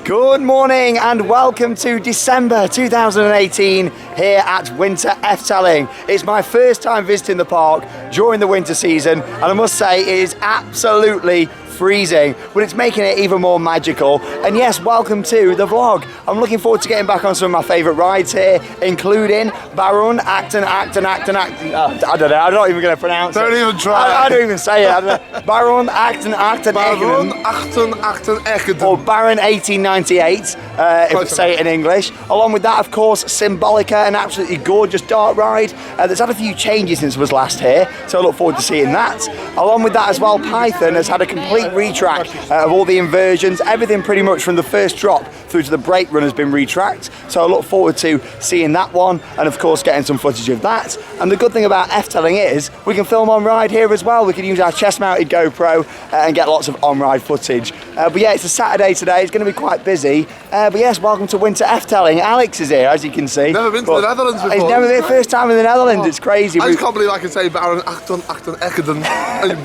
Good morning and welcome to December 2018 here at Winter Efteling. It's my first time visiting the park during the winter season and I must say it is absolutely freezing, but it's making it even more magical. And yes, welcome to the vlog. I'm looking forward to getting back on some of my favourite rides here, including Baron, I don't know, I'm not even going to pronounce it. Don't even try. I don't even say it. I don't know. Baron, Baron, Achten, or Baron 1898, if we say it in English. Along with that, of course, Symbolica, an absolutely gorgeous dark ride that's had a few changes since it was last here, so I look forward to seeing that. Along with that as well, Python has had a complete retrack of all the inversions. Everything pretty much from the first drop through to the brake run has been retracked, so I look forward to seeing that one and of course getting some footage of that. And the good thing about Efteling is we can film on ride here as well. We can use our chest mounted GoPro and get lots of on ride footage. But yeah, it's a Saturday today, it's going to be quite busy. But yes, welcome to Winter Efteling. Alex is here, as you can see. Never been to the Netherlands before. He's never been, first time in the Netherlands. It's crazy. I just can't believe I can say Baron Achten,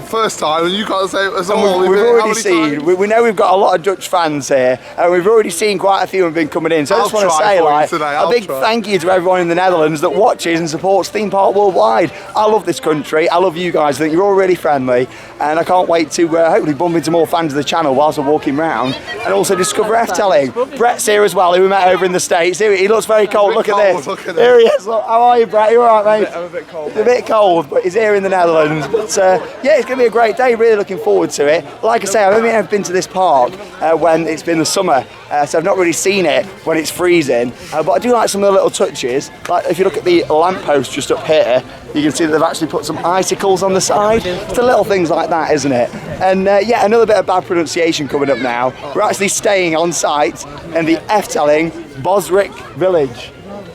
first time, and you can't say it as all. We've already seen, we know we've got a lot of Dutch fans here, and we've already seen quite a few have been coming in. So I just want to say, like, a big thank you to everyone in the Netherlands that watches and supports theme park worldwide. I love this country. I love you guys. I think you're all really friendly, and I can't wait to hopefully bump into more fans of the channel whilst we're walking around, and also discover Efteling. Brett's here as well, who we met over in the States. He looks very cold. Look at this. Here he is. Look, how are you, Brett? You all right, mate? I'm a bit cold. It's a bit cold, but he's here in the Netherlands. But yeah, it's going to be a great day. Really looking forward to it. Like I say, I've only ever been to this park when it's been the summer, so I've not really seen it when it's freezing. But I do like some of the little touches. Like if you look at the lamppost just up here, you can see that they've actually put some icicles on the side. It's the little things like that, isn't it? And yeah, another bit of bad pronunciation coming up now. We're actually staying on site in the Efteling Bosrijk Village.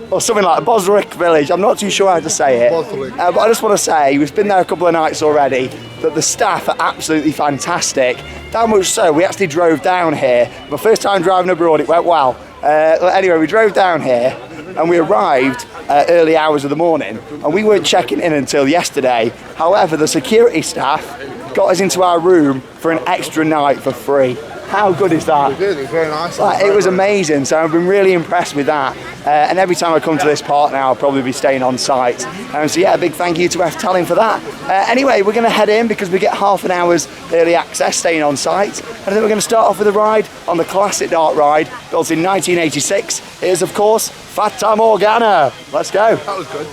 Or something like Bosrijk Village. I'm not too sure how to say it. But I just want to say, we've been there a couple of nights already, that the staff are absolutely fantastic. That much so, we actually drove down here. My first time driving abroad, it went well. Anyway, we drove down here and we arrived early hours of the morning and we weren't checking in until yesterday. However, the security staff got us into our room for an extra night for free. How good is that? We did, it was very nice. Like, it was amazing, so I've been really impressed with that. And every time I come to this park now, I'll probably be staying on site. So yeah, a big thank you to Efteling for that. Anyway, we're going to head in because we get half an hour's early access staying on site. And I think we're going to start off with a ride on the classic dark ride, built in 1986. It is, of course, Fata Morgana. Let's go. That was good.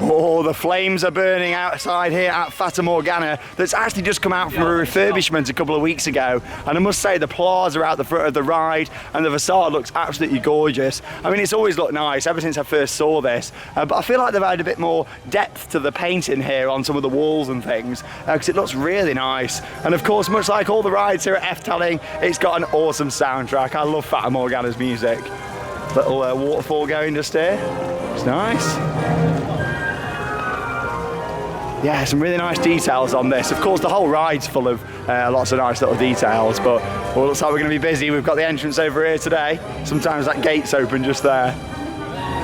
Oh, the flames are burning outside here at Fata Morgana. That's actually just come out from a refurbishment a couple of weeks ago. And I must say the plaza out the front of the ride and the facade looks absolutely gorgeous. I mean, it's always looked nice ever since I first saw this. But I feel like they've added a bit more depth to the painting here on some of the walls and things because it looks really nice. And of course, much like all the rides here at Efteling, it's got an awesome soundtrack. I love Fata Morgana's music. Little waterfall going just here. It's nice. Yeah, some really nice details on this. Of course, the whole ride's full of lots of nice little details, but well, it looks like we're going to be busy. We've got the entrance over here today. Sometimes that gate's open just there.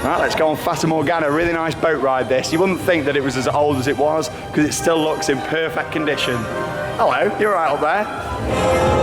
Right, let's go on Fata Morgana. Really nice boat ride this. You wouldn't think that it was as old as it was because it still looks in perfect condition. Hello, you're right up there.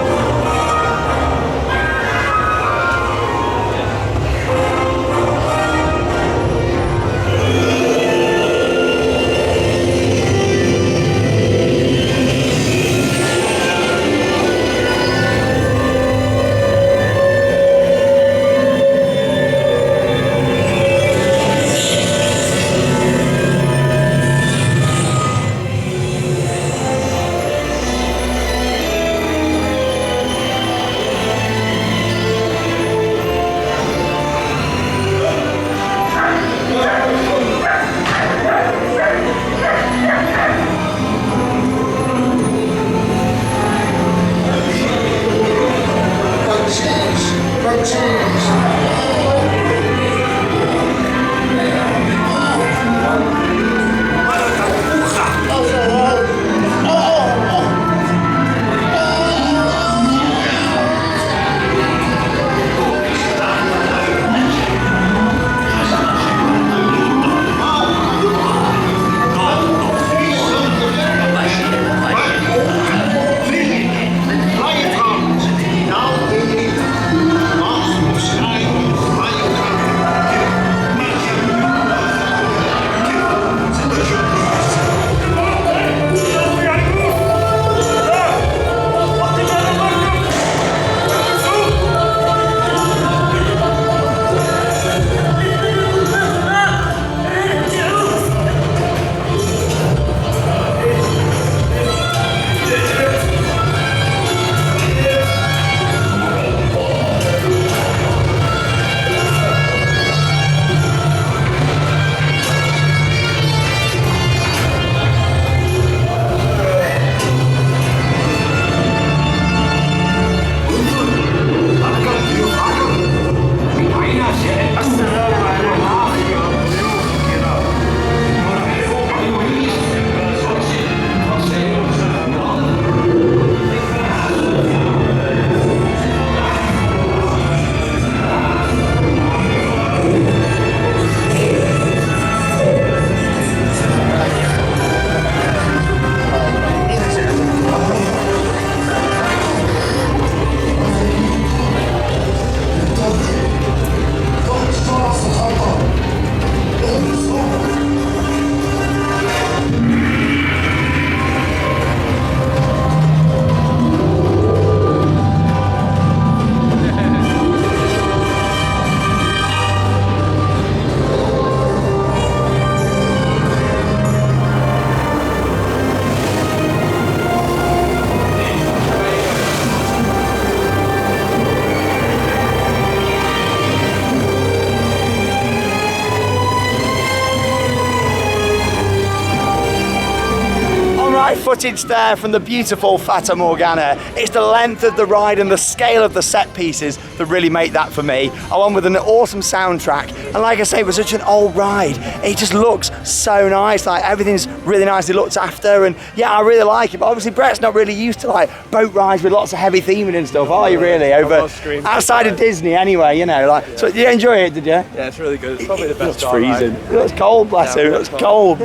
footage there from the beautiful Fata Morgana. It's the length of the ride and the scale of the set pieces that really make that for me, along with an awesome soundtrack. And like I say, it was such an old ride. It just looks so nice, like everything's really nicely looked after, and yeah, I really like it. But obviously Brett's not really used to like boat rides with lots of heavy theming and stuff, are you really? Over outside of Disney anyway, you know, like, so you enjoy it, did you? Yeah, it's really good. It's probably the best. It's freezing. It looks cold, bless him. It looks cold.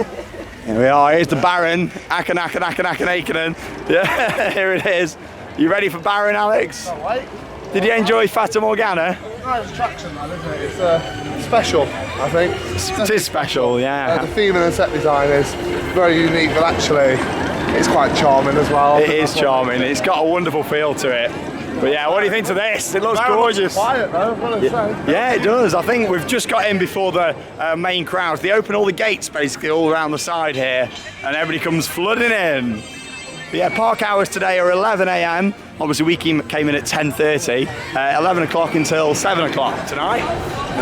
Here we are. Here's the Baron. Akanakan. Yeah, here it is. You ready for Baron, Alex? Can't wait. Did you enjoy Fata Morgana? Nice attraction, man, isn't it? It's special, I think. It is special, yeah. The theme and the set design is very unique, but actually it's quite charming as well. It is charming. It's got a wonderful feel to it. But yeah, what do you think to this? It looks gorgeous. Quiet though, I've got to say. Yeah, it does. I think we've just got in before the main crowds. They open all the gates basically all around the side here, and everybody comes flooding in. But yeah, park hours today are 11 a.m. Obviously we came in at 10:30, 11 o'clock until 7 o'clock tonight.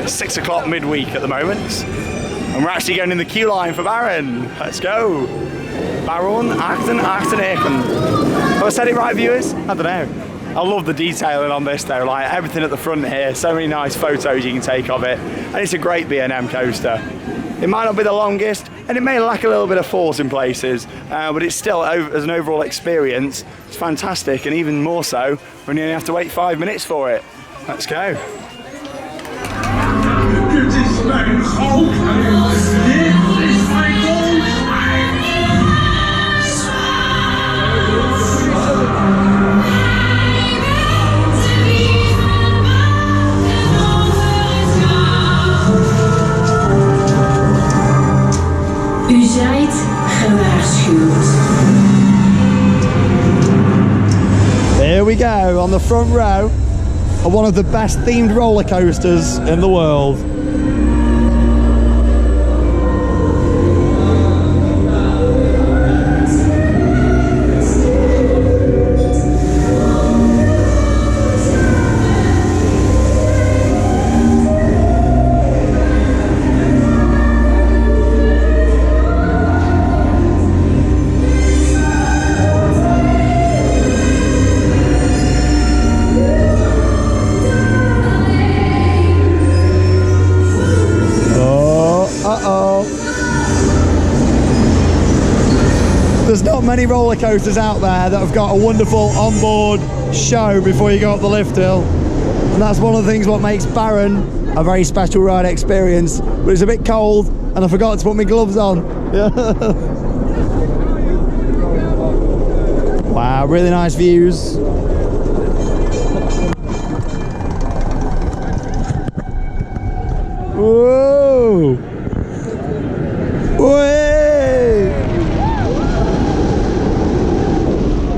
It's 6 o'clock midweek at the moment. And we're actually going in the queue line for Baron. Let's go. Baron, Achten. Have I said it right, viewers? I don't know. I love the detailing on this though, like everything at the front here, so many nice photos you can take of it, and it's a great B&M coaster. It might not be the longest, and it may lack a little bit of force in places, but it's still, as an overall experience, it's fantastic, and even more so when you only have to wait 5 minutes for it. Let's go. U zijt gewaarschuwd. Here we go, on the front row of one of the best themed roller coasters in the world. There's not many roller coasters out there that have got a wonderful onboard show before you go up the lift hill, and that's one of the things what makes Baron a very special ride experience. But it's a bit cold and I forgot to put my gloves on. Wow, really nice views. Whoa! Way!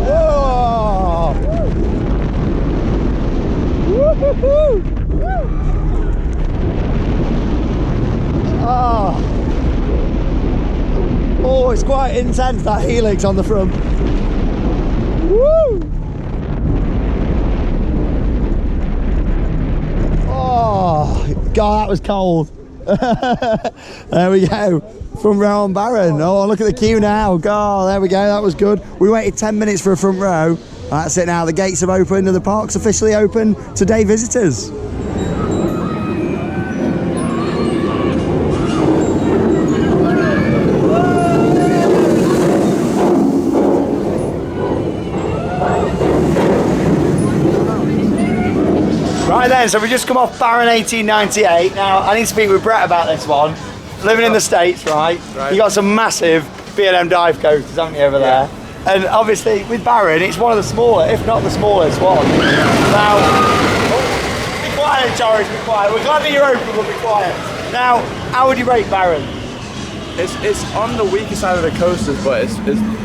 Whoa! Woo-hoo-hoo! Oh, it's quite intense, that helix on the front. Woo! Oh, God, that was cold. There we go. Front row on Baron. Oh, look at the queue now. God, there we go. That was good. We waited 10 minutes for a front row. That's it now. The gates have opened and the park's officially open to day visitors. Right then, so we just come off Baron 1898. Now, I need to speak with Brett about this one. Living in the States, right? You got some massive B&M dive coasters, haven't you, over there? And obviously, with Baron, it's one of the smaller, if not the smallest one. Now, be quiet, Joris, be quiet. We're glad that you're open, but be quiet. Now, how would you rate Baron? It's on the weaker side of the coasters, but it's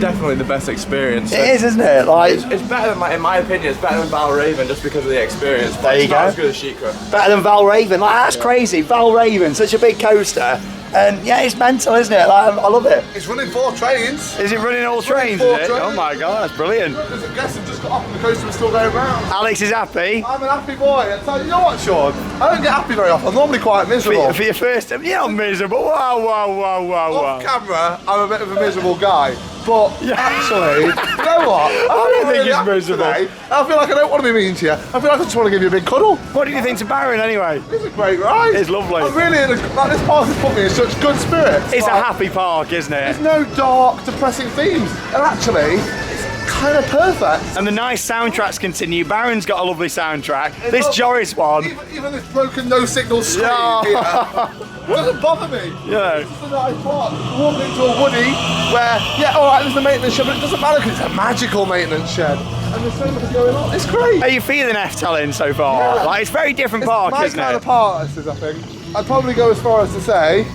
definitely the best experience. It is, isn't it? Like, it's better than, in my opinion, it's better than Valraven just because of the experience. There you go. It's not as good as Sheikra. Better than Valraven. Like, that's crazy. Valraven, such a big coaster. And yeah, it's mental, isn't it? Like, I love it. It's running 4 trains. Is it running all trains, is it? Oh my God, that's brilliant. There's a guest who just got off and the coaster was still going round. Alex is happy. I'm an happy boy. I tell you, you know what, Sean? I don't get happy very often. I'm normally quite miserable. For your first time, you're not miserable. Whoa. Off camera, I'm a bit of a miserable guy. But actually, you know what? I don't think it's miserable. I feel like I don't want to be mean to you. I feel like I just want to give you a big cuddle. What did you think to Barron anyway? It's a great ride. It's lovely. I'm really like this park has put me in such good spirits. It's a Like, happy park, isn't there's it? no dark, depressing themes, and actually, it's kind of perfect. And the nice soundtracks continue. Barron's got a lovely soundtrack. This Joris one, Even this broken no signal screen doesn't bother me. yeah. It's just a nice park. Walking into a woody where, yeah, all right, there's a maintenance shed, but it doesn't matter because it's a magical maintenance shed. And there's so much going on. It's great. How are you feeling Efteling so far? Yeah. Like, it's a very different It's park, my isn't kind it? of park, this is, I think. I'd probably go as far as to say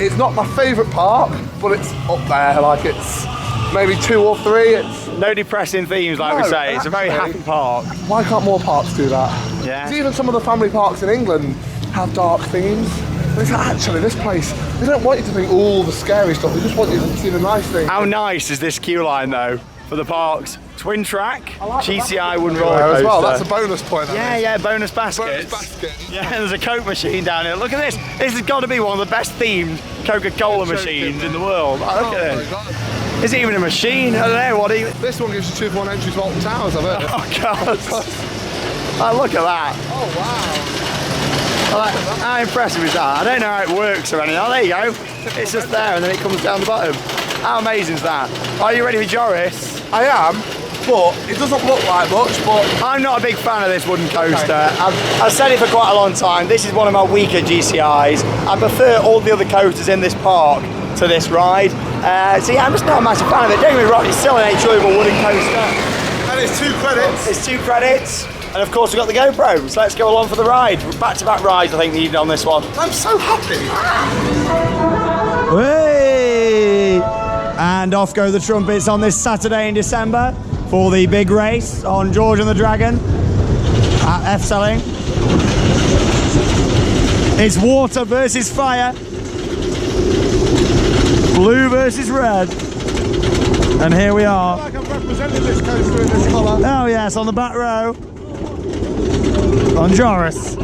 it's not my favourite park, but it's up there. Like it's maybe 2 or 3. It's No depressing themes, like we No, say. It's a very actually- happy park. why can't more parks do that? Yeah. 'Cause even some of the family parks in England have dark themes. But it's actually this place. They don't want you to think all the scary stuff. They just want you to see the nice things. How nice is this queue line though for the parks? Twin track, like the GCI wooden There roller as coaster. well. That's a bonus point. Yeah, bonus baskets. Bonus basket. Yeah, there's a Coke machine down here. Look at this. This has got to be one of the best themed Coca-Cola machines in the world. Oh, look at my this. God. Is it even a machine? I don't know. What do you... This one gives you 2-for-1 entry to Alton Towers, I've heard. Oh, God. Oh, look at that. Oh, wow. How impressive is that? I don't know how it works or anything. Oh, there you go. It's just there and then it comes down the bottom. How amazing is that? Are you ready for Joris? I am, but it doesn't look like much, but I'm not a big fan of this wooden coaster. I've said it for quite a long time. This is one of my weaker GCIs. I prefer all the other coasters in this park to this ride. So yeah, I'm just not a massive fan of it. Don't get me wrong, it's still an enjoyable wooden coaster. and it's 2 credits. It's 2 credits. And of course we've got the GoPro, so let's go along for the ride. Back-to-back rides I think needed on this one. I'm so happy. Hey! And off go the trumpets on this Saturday in December for the big race on George and the Dragon at Efteling. It's water versus fire, blue versus red, and here we are. I feel like I've represented this coaster in this colour. Oh yes, on the back row, on Joris.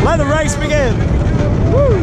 Let the race begin. Woo.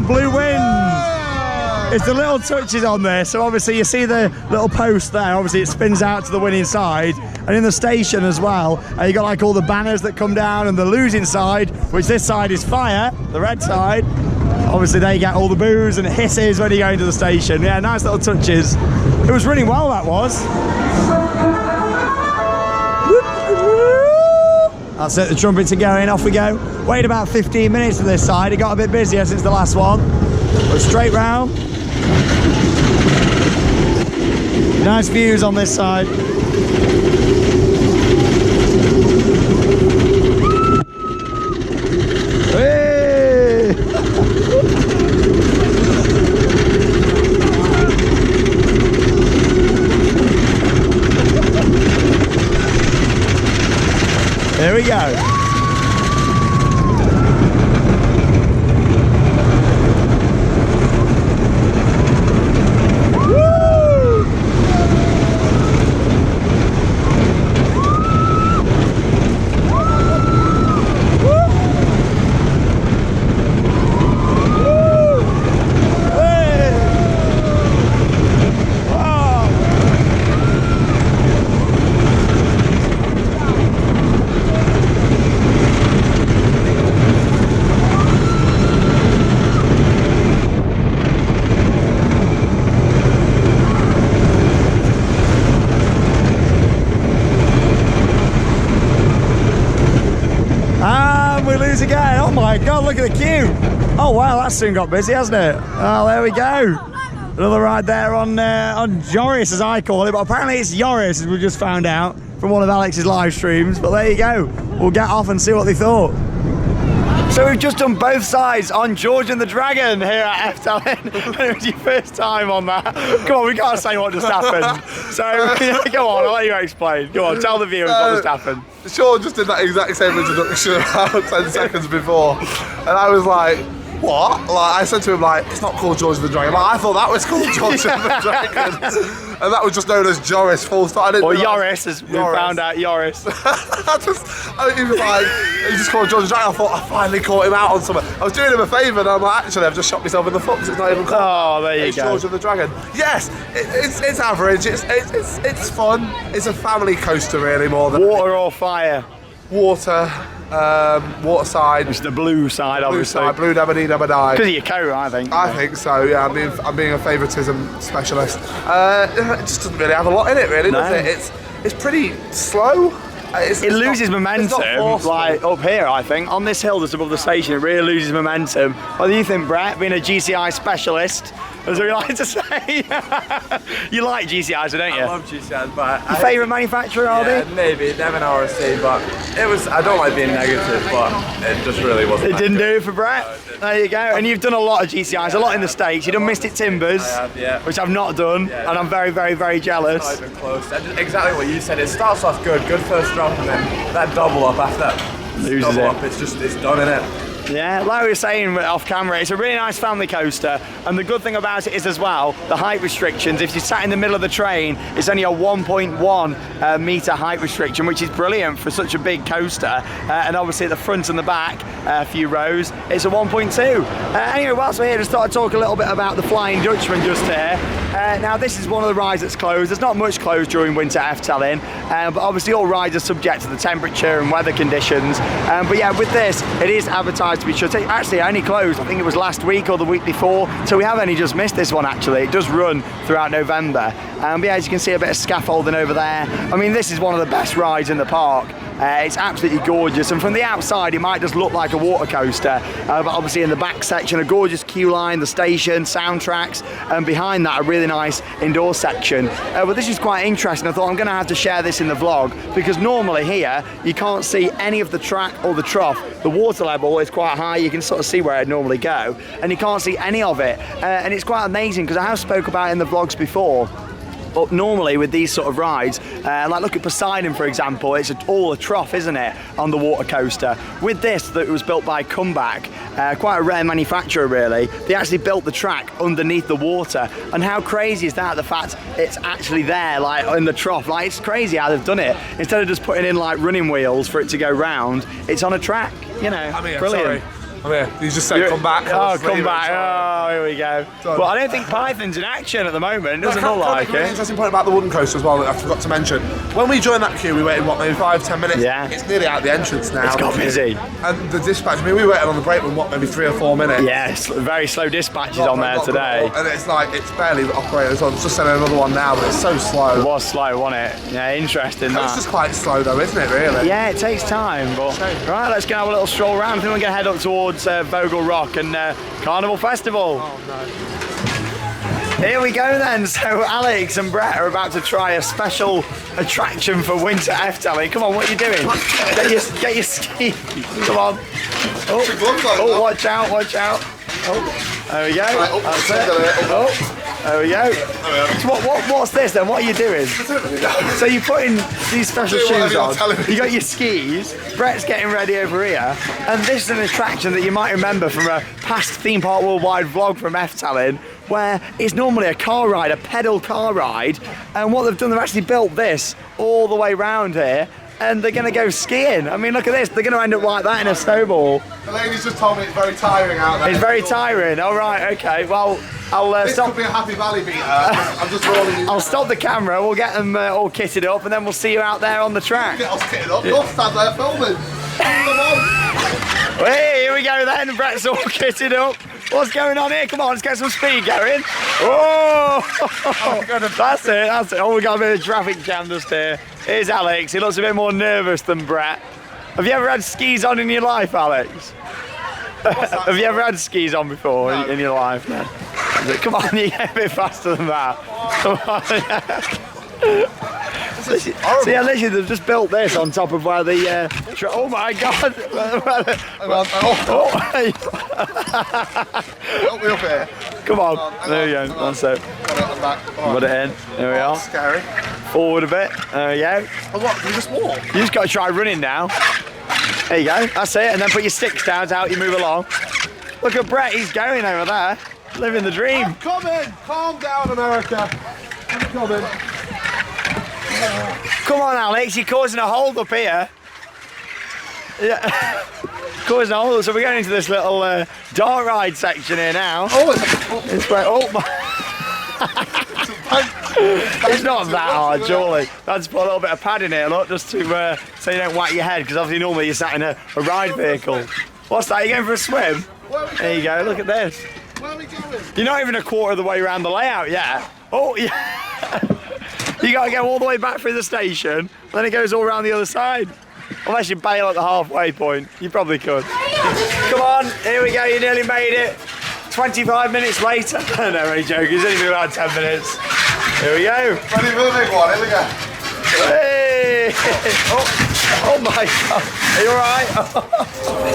Blue wins. It's the little touches on there, so obviously you see the little post there, obviously it spins out to the winning side, and in the station as well you got like all the banners that come down, and the losing side, which this side is fire, the red side, obviously they get all the boos and hisses when you go into the station. Yeah, nice little touches. It was running well, that was. That's it, the trumpets are going, off we go. Wait about 15 minutes to this side, it got a bit busier since the last one. But straight round. Nice views on this side. Hey! There we go. my God, look at the queue. Oh wow, that soon got busy, hasn't it? Oh, there we go. Another ride there on Joris, as I call it, but apparently it's Joris, as we just found out from one of Alex's live streams. But there you go. We'll get off and see what they thought. So we've just done both sides on George and the Dragon here at Efteling. It was your first time on that. Come on, we can't say what just happened. So go on, I'll let you explain. Go on, tell the viewers what just happened. Sean just did that exact same introduction about 10 seconds before, and I was like, what? Like, I said to him, like, it's not called George the Dragon. Like, I thought that was called George the Dragon. And that was just known as Joris, full stop. Or Joris, as we found out, Joris. He was like, he just called George the Dragon. I thought, I finally caught him out on something. I was doing him a favour, and I'm like, actually, I've just shot myself in the foot because it's not even called. Oh, there you go. George of the Dragon. Yes, it's average. It's fun. It's a family coaster, really, more than water or fire. Water. Water side. It's the blue side, obviously. Blue dabba dee dabba die. Because of your coat, I think. I think so, yeah. I'm being a favouritism specialist. It just doesn't really have a lot in it, really, does it? It's pretty slow. It loses momentum, like up here, I think. On this hill that's above the station, it really loses momentum. What do you think, Brett, being a GCI specialist, as we like to say? You like GCIs, don't you? I love GCIs, but... Your favourite manufacturer, are they? Maybe, Devon RC, but it was... I don't like being negative, but it just really wasn't. It didn't do it for Brett? There you go. And you've done a lot of GCIs, a lot in the States. You've done Mystic Timbers, I have, yeah. Which I've not done, and I'm very, very, very jealous. It's not even close. Exactly what you said. It starts off good first drop, and then that double up after that loses double it. up, it's done, innit? Yeah, like we were saying off camera, it's a really nice family coaster, and the good thing about it is as well, the height restrictions. If you sat in the middle of the train, it's only a 1.1 metre height restriction, which is brilliant for such a big coaster, and obviously at the front and the back, a few rows, it's a 1.2. Anyway, whilst we're here, just thought I'd talk a little bit about the Flying Dutchman just here. Now this is one of the rides that's closed. There's not much closed during winter at Efteling, but obviously all rides are subject to the temperature and weather conditions. But yeah, with this, it is advertised to be shut. Actually, it only closed, I think it was last week or the week before, so we have only just missed this one actually. It does run throughout November. But yeah, as you can see, a bit of scaffolding over there. I mean, this is one of the best rides in the park. It's absolutely gorgeous, and from the outside it might just look like a water coaster, but obviously in the back section a gorgeous queue line, the station, soundtracks, and behind that a really nice indoor section. But this is quite interesting. I thought I'm going to have to share this in the vlog, because normally here you can't see any of the track or the trough. The water level is quite high, you can sort of see where I'd normally go, and you can't see any of it, and it's quite amazing because I have spoke about it in the vlogs before. But normally with these sort of rides, like look at Poseidon for example, it's all a trough, isn't it, on the water coaster. With this, that was built by Comeback, quite a rare manufacturer really, they actually built the track underneath the water. And how crazy is that, the fact it's actually there, like in the trough. Like, it's crazy how they've done it. Instead of just putting in like running wheels for it to go round, it's on a track, you know. I'm here, brilliant. sorry. I'm here. You just said come back. Oh, come back. Oh, here we go. Well, I don't think Python's in action at the moment. It doesn't look like it. Interesting point about the wooden coaster as well that I forgot to mention. When we joined that queue, we waited, what, maybe 5-10 minutes? Yeah. It's nearly out the entrance now. It's got busy. And the dispatch, I mean, we waited on the break room, what, maybe 3 or 4 minutes? Yes, very slow dispatches on there today. And it's like, it's barely operated. So I'm just sending another one now, but it's so slow. It was slow, wasn't it? Yeah, interesting that. It's just quite slow though, isn't it, really? Yeah, it takes time, but... Right, let's go have a little stroll around. I think we're going to head up towards Vogel Rock and Carnival Festival. Oh, no. Here we go then. So Alex and Brett are about to try a special attraction for winter Efteling. Come on, what are you doing? Get your ski. Come on. Oh, watch out, watch out. Oh, there we go. That's it. Oh. There we go. So what's this then? What are you doing? So you put in these special shoes on, you got your skis, Brett's getting ready over here, and this is an attraction that you might remember from a past Theme Park Worldwide vlog from Efteling, where it's normally a car ride, a pedal car ride, and what they've done, they've actually built this all the way round here, and they're going to go skiing. I mean, look at this, they're going to end up like that in a snowball. The ladies just told me it's very tiring out there. It's very tiring, all right, okay, well, I'll this stop. could be a Happy Valley beater. I'm just rolling you. I'll stop the camera, we'll get them all kitted up, and then we'll see you out there on the track. Get us kitted up, you'll stand there filming. Come on. Hey, here we go then, Brett's all kitted up. What's going on here? Come on, let's get some speed going. Oh, that's it. Oh, we got a bit of traffic jam just here. Here's Alex, he looks a bit more nervous than Brett. Have you ever had skis on in your life, Alex? Have you ever had skis on before in your life? No. Come on, you get a bit faster than that. Come on. So yeah, literally they've just built this on top of where the oh my god! Help me up here. Come on, there you go. That's it. Put it in. There we are. Scary. Forward a bit. There we go. Oh, what? You just walk? You just got to try running now. There you go. That's it. And then put your sticks down to help you move along. Look at Brett. He's going over there, living the dream. I'm coming. Calm down, America. I'm coming. Come on, Alex, you're causing a hold up here. Yeah. Causing a hold up. So we're going into this little dart ride section here now. Oh, it's great. Oh my. It's not that hard, surely. Let's put a little bit of pad in here, look, just to so you don't whack your head, because obviously normally you're sat in a ride vehicle. What's that? You going for a swim? There you go, look at this. Where are we going? You're not even a quarter of the way around the layout yet. Oh, yeah. You got to go all the way back through the station, then it goes all around the other side. Unless you bail at the halfway point, you probably could. Come on, here we go, you nearly made it. 25 minutes later. No, only joking, it's only been about 10 minutes. Here we go. Ready for the big one, here we go. Hey! Oh my god, are you alright?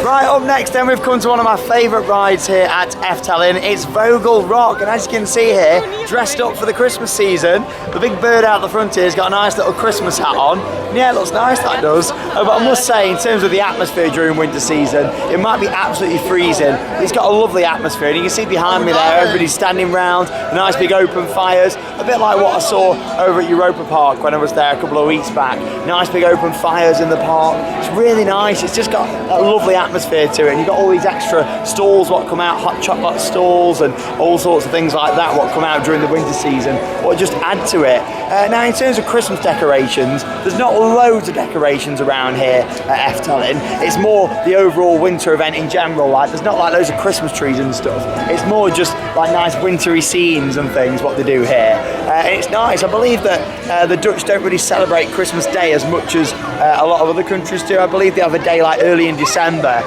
Right, up next then we've come to one of my favourite rides here at Efteling. It's Vogel Rock, and as you can see here, dressed up for the Christmas season. The big bird out the front here has got a nice little Christmas hat on. And yeah, it looks nice, that does. But I must say, in terms of the atmosphere during winter season, it might be absolutely freezing. It's got a lovely atmosphere, and you can see behind me there, everybody's standing round, nice big open fires, a bit like what I saw over at Europa Park when I was there a couple of weeks back. Nice big open fires in the park. It's really nice. It's just got a lovely atmosphere to it, and you've got all these extra stalls what come out, hot chocolate stalls and all sorts of things like that what come out during the winter season, what just add to it. Now in terms of Christmas decorations, there's not loads of decorations around here at Efteling. It's more the overall winter event in general. Like, there's not like loads of Christmas trees and stuff. It's more just like nice wintry scenes and things what they do here. And it's nice. I believe that the Dutch don't really celebrate Christmas Day as much as a lot of other countries do. I believe they have a day like early in December,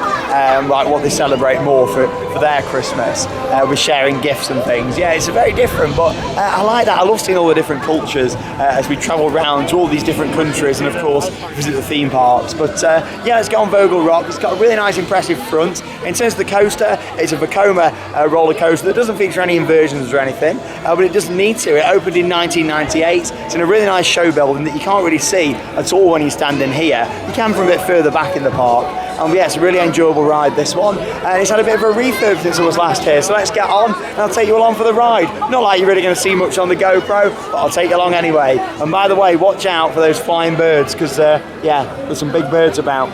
like what they celebrate more for their Christmas, with sharing gifts and things. Yeah, it's very different, but I like that. I love seeing all the different cultures as we travel around to all these different countries and of course visit the theme parks. But yeah, let's go on Vogel Rock. It's got a really nice impressive front. In terms of the coaster, it's a Vekoma roller coaster that doesn't feature any inversions or anything, but it doesn't need to. It opened in 1998. It's in a really nice show building that you can't really see at all when you stand in here. You can from a bit further back in the park. And yeah, it's a really enjoyable ride, this one. And it's had a bit of a refurb since I was last here, so let's get on and I'll take you along for the ride. Not like you're really going to see much on the GoPro, but I'll take you along anyway. And by the way, watch out for those flying birds, because yeah, there's some big birds about.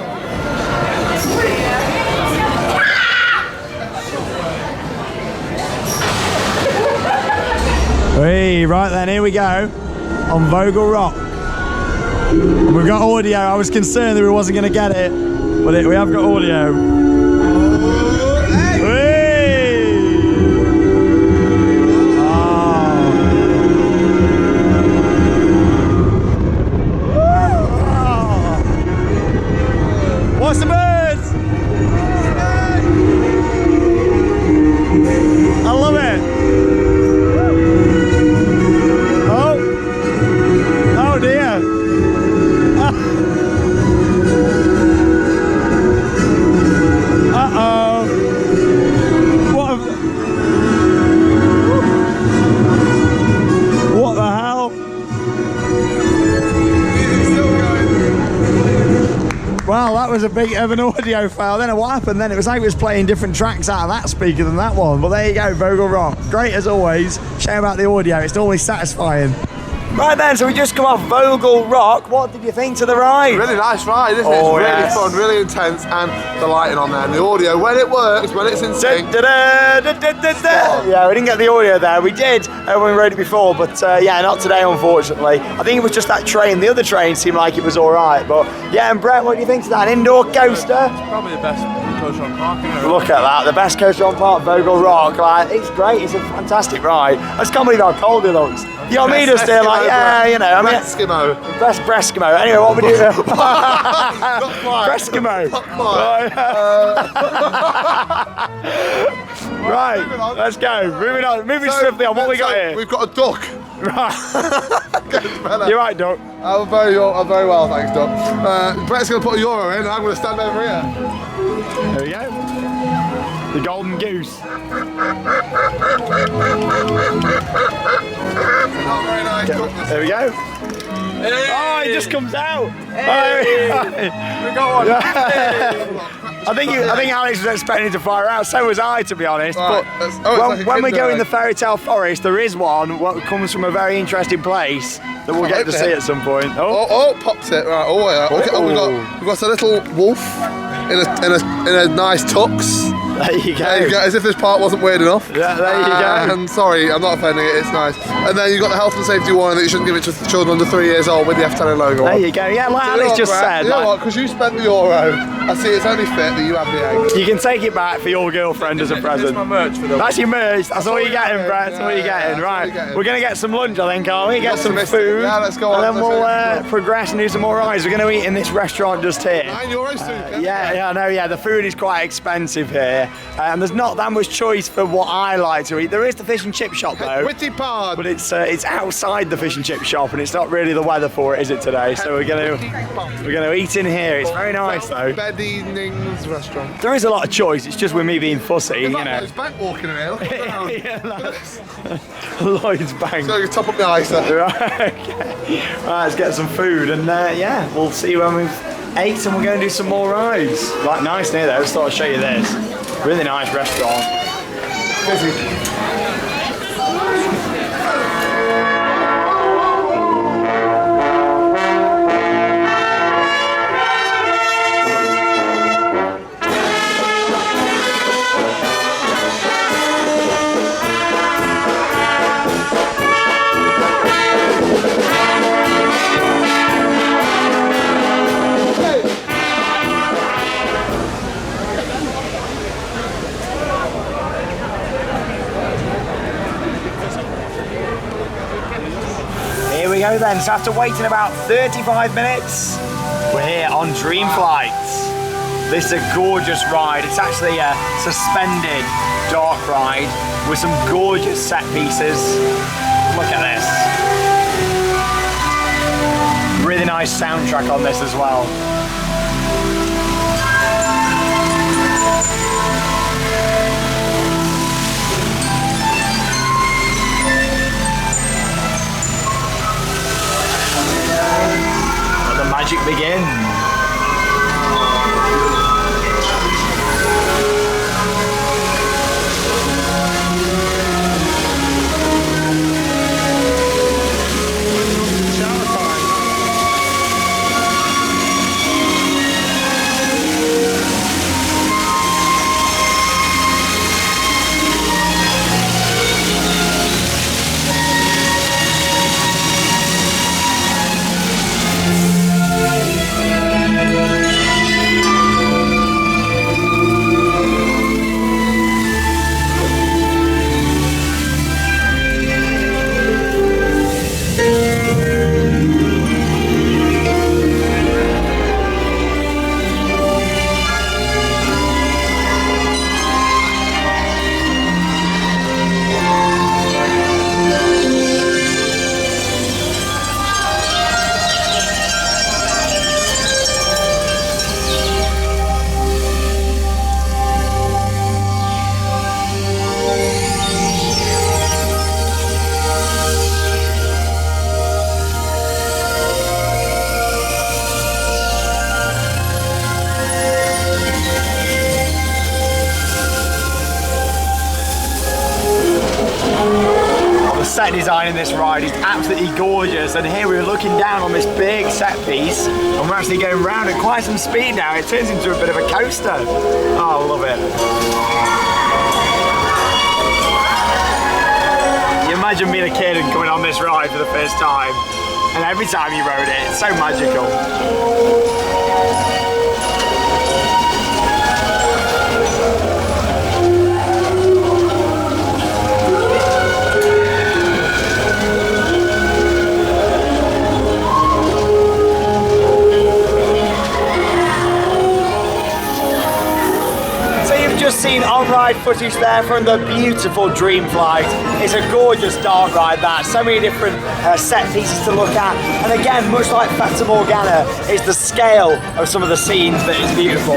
Hey, right then, here we go on Vogel Rock. And we've got audio. I was concerned that we wasn't going to get it, but we have got audio. Hey! Oh. Watch the birds! I love it. Oh dear. Uh-oh. What the hell? Well, that was a big of an audio fail. Then what happened then? It was like it was playing different tracks out of that speaker than that one. But there you go, Vogel Rock. Great as always. Shame about the audio. It's normally satisfying. Right then, so we just come off Vogel Rock. What did you think to the ride? Really nice ride, isn't it? It's really fun, really intense, and the lighting on there, and the audio, when it works, when it's in sync. Yeah, we didn't get the audio there. We did when we rode it before, but yeah, not today, unfortunately. I think it was just that train. The other train seemed like it was all right, but yeah. And Brett, what do you think to that? An indoor coaster? Probably the best coaster on park, isn't it? Look at that, the best coaster on park, Vogel Rock. Like, it's great, it's a fantastic ride. I just can't believe how cold it looks. You know what I mean? Just there, like, yeah, you know, I mean, Eskimo. best Breskimo. Anyway, what we do? Not quite. Breskimo. Not quite. Right, let's go. Moving swiftly on. What we got here? We've got a duck. Right. You're right, Doc. I'm very well, thanks, Doc. Brett's going to put a euro in, and I'm going to stand over here. There we go. The golden goose. Not very nice, Doc. There we go. Oh, it just comes out. We got one. I think Alex was expecting to fire out. So was I, to be honest. Right, But when we go in the fairy tale forest, there is one what comes from a very interesting place that we'll get to see at some point. Oh, popped it. Right. Oh, yeah. Look at, we've got a little wolf in a nice tux. There you go. There you go. As if this part wasn't weird enough. Yeah, there you go. And sorry, I'm not offending it. It's nice. And then you've got the health and safety warning that you shouldn't give it to children under 3 years old with the Efteling logo on. There you go. Yeah, like So you know Alex what, just Brett? said. You know like, what? Because you spent the euro, I see it's only fit that you have the egg. you can take it back for your girlfriend as a Here's present. my merch for the That's your merch. That's all you're getting, Brett. That's all you're getting. that's all Right. you're getting. We're going to get some lunch, I think, aren't we? Get some Optimistic. food. Yeah, let's go on. And then Let's we'll go. progress and do some more rides. We're going to eat in this restaurant just here. €9 soon. Yeah, I know. Yeah, the food is quite expensive here, and there's not that much choice for what I like to eat. There is the fish and chip shop though, Witty Pard. but it's outside the fish and chip shop, and it's not really the weather for it, is it today? So we're gonna eat in here. It's very nice though. Bed Evenings restaurant. There is a lot of choice. It's just with me being fussy, In you fact, know. Lloyd's Bank walking in here. Look at that. Yeah, Lloyd's Bank. So you can top up the ice. Right, okay. Right, let's get some food, and yeah, we'll see when we've ate, and we're going to do some more rides. Like, nice near there. I just thought I'd show you this. Really nice restaurant. Busy. Here we go then. So after waiting about 35 minutes, we're here on Dream Flight. This is a gorgeous ride. It's actually a suspended dark ride with some gorgeous set pieces. Look at this. Really nice soundtrack on this as well. Let the magic begin. Set design in this ride is absolutely gorgeous, and here we're looking down on this big set piece and we're actually going round at quite some speed now. It turns into a bit of a coaster. Oh, I love it. You imagine being a kid and coming on this ride for the first time, and every time you rode it, it's so magical. just seen on-ride footage there from the beautiful Dream Flight. It's a gorgeous dark ride that. So many different set pieces to look at. And again, much like Fata Morgana, it's the scale of some of the scenes that is beautiful.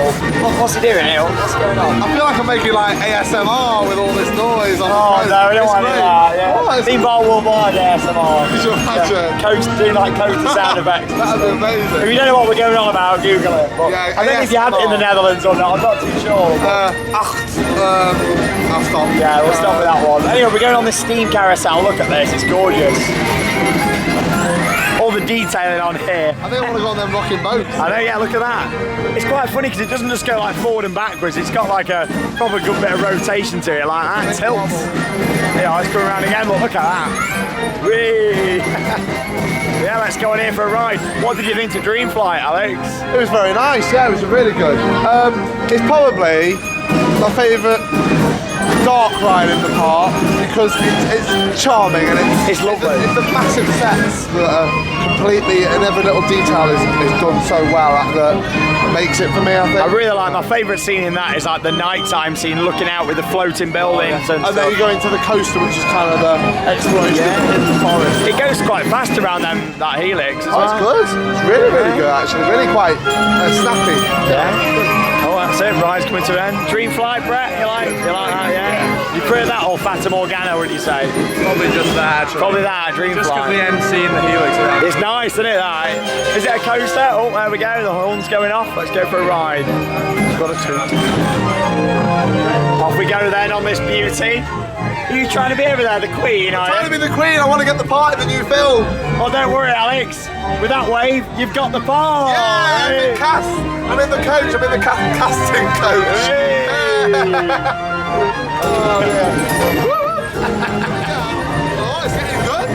What's he doing here? What's going on? I feel like I'm making like ASMR with all this noise. Oh no, we don't want to do that. Yeah. Theme-bar will buy ASMR. Could you imagine? Doing like coaster sound effects. That'd be amazing. If you don't know what we're going on about, Google it. But Yeah, I don't know if you have it in the Netherlands or not. I'm not too sure. I'll stop. Yeah, we'll stop with that one. Anyway, we're going on this steam carousel. Look at this, it's gorgeous. All the detailing on here. I think I want to go on them rocking boats. I know, yeah, look at that. It's quite funny because it doesn't just go like forward and backwards. It's got like a proper good bit of rotation to it, like that. It tilts. Yeah, let's go around again. Look at that. Whee! Yeah, let's go on here for a ride. What did you think of Dream Flight, Alex? It was very nice, yeah, it was really good. It's probably my favourite dark ride in the park because it's charming and It's lovely. It's the massive sets that are completely, and every little detail is done so well that makes it for me, I think. I really like, my favourite scene in that is like the nighttime scene, looking out with the floating buildings and then you go into the coaster, which is kind of the exploration in the forest. It goes quite fast around that helix as Oh, well. it's good. It's really, really good actually. Really quite snappy. Yeah. Oh, that's it. Ride's coming to an end. Dream Flight, Brett. You like that? Yeah. You prefer that or Fata Morgana? Would you say? Probably just that. Actually. Probably that. Dream Just because Flight. the MC and the helix around. It's nice, isn't it? That. Is it a coaster? Oh, there we go. The horn's going off. Let's go for a ride. Got a toot. Off we go then on this beauty. Are you trying to be over there, the Queen? Are Trying you? to be the Queen. I want to get the part in the new film. Oh, don't worry, Alex. With that wave, you've got the part. Yeah, I'm in cast. I'm in the coach. I'm in the casting coach. Hey. Oh, it's getting good.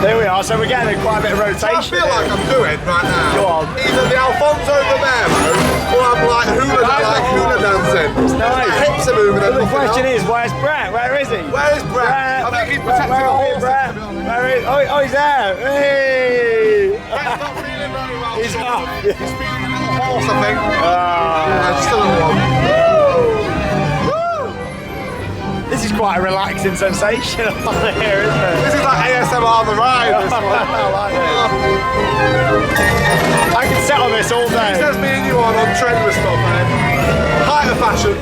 There we are. So we're getting quite a bit of I rotation. feel like I'm doing right now. Go on. Either the Alfonso Romero or I'm like hula dancing. It's nice. My hips are moving. But the question is, where's Brett? Where is he? Where is Brett? I think he's protecting Where the are you, horse. Brett? Where is? Oh, he's there. Hey. Brett's not feeling very well. He's not. He's feeling a little horse, I think. Ah. Just a little one. This is quite a relaxing sensation on here, isn't it? This is like ASMR on the ride. This one. I like it. I can sit on this all It day. says me and you on trend with stuff, man. Height of fashion.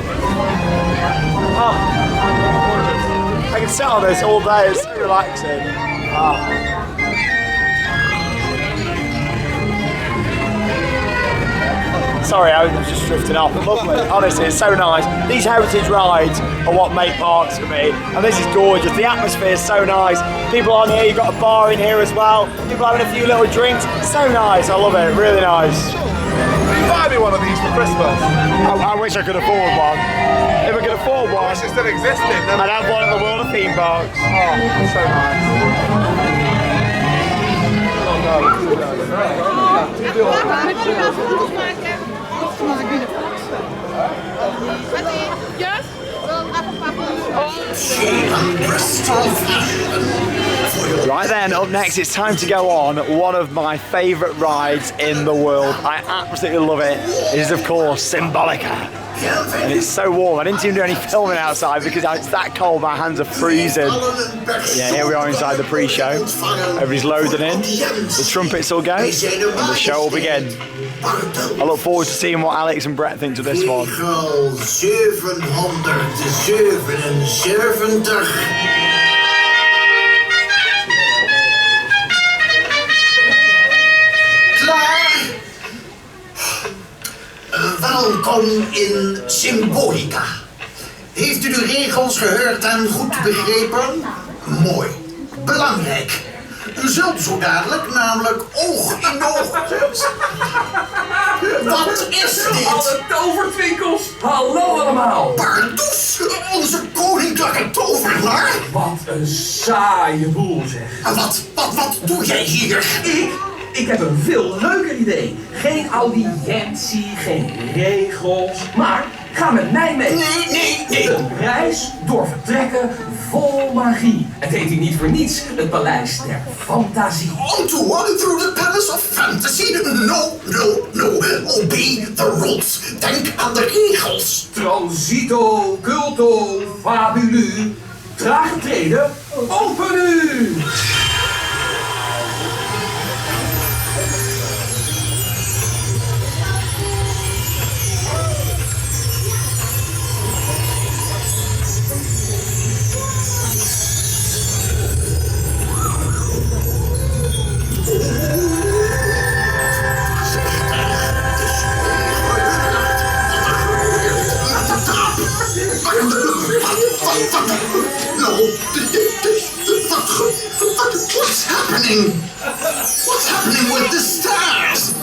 I can sit on this all day. It's so relaxing. Sorry, I was just drifting off. Lovely, honestly, it's so nice. These heritage rides are what make parks for me, and this is gorgeous. The atmosphere is so nice. People on here, you've got a bar in here as well. People having a few little drinks. So nice, I love it, really nice. Buy me one of these for Christmas. I wish I could afford one. If I could afford one, Wish it still existed. Then I'd have one at the World of Theme Parks. that's so nice. Right then, up next, it's time to go on one of my favourite rides in the world. I absolutely love it. It is, of course, Symbolica. And it's so warm. I didn't even do any filming outside because it's that cold, my hands are freezing. Yeah, here we are inside the pre-show. Everybody's loading in. The trumpets will go, and the show will begin. I look forward to seeing what Alex and Brett think of this one. 777. Welkom in Symbolica. Heeft u de regels gehoord en goed begrepen? Mooi. Belangrijk. U zult zo dadelijk namelijk oog in oog. Wat is dit? Alle tovertwinkels. Hallo allemaal. Pardoes, onze koninklijke tovenaar. Wat een saaie boel zeg. Wat doe jij hier? Ik heb een veel leuker idee. Geen audiëntie, geen regels, maar ga met mij mee. Nee. Een reis door vertrekken vol magie. Het heet hier niet voor niets het paleis der fantasie. On to one through the palace of fantasy. No. Obey the rules. Denk aan de regels. Cosito, culto, fabulu. Traag getreden, open nu! What's happening? What's happening with the stars?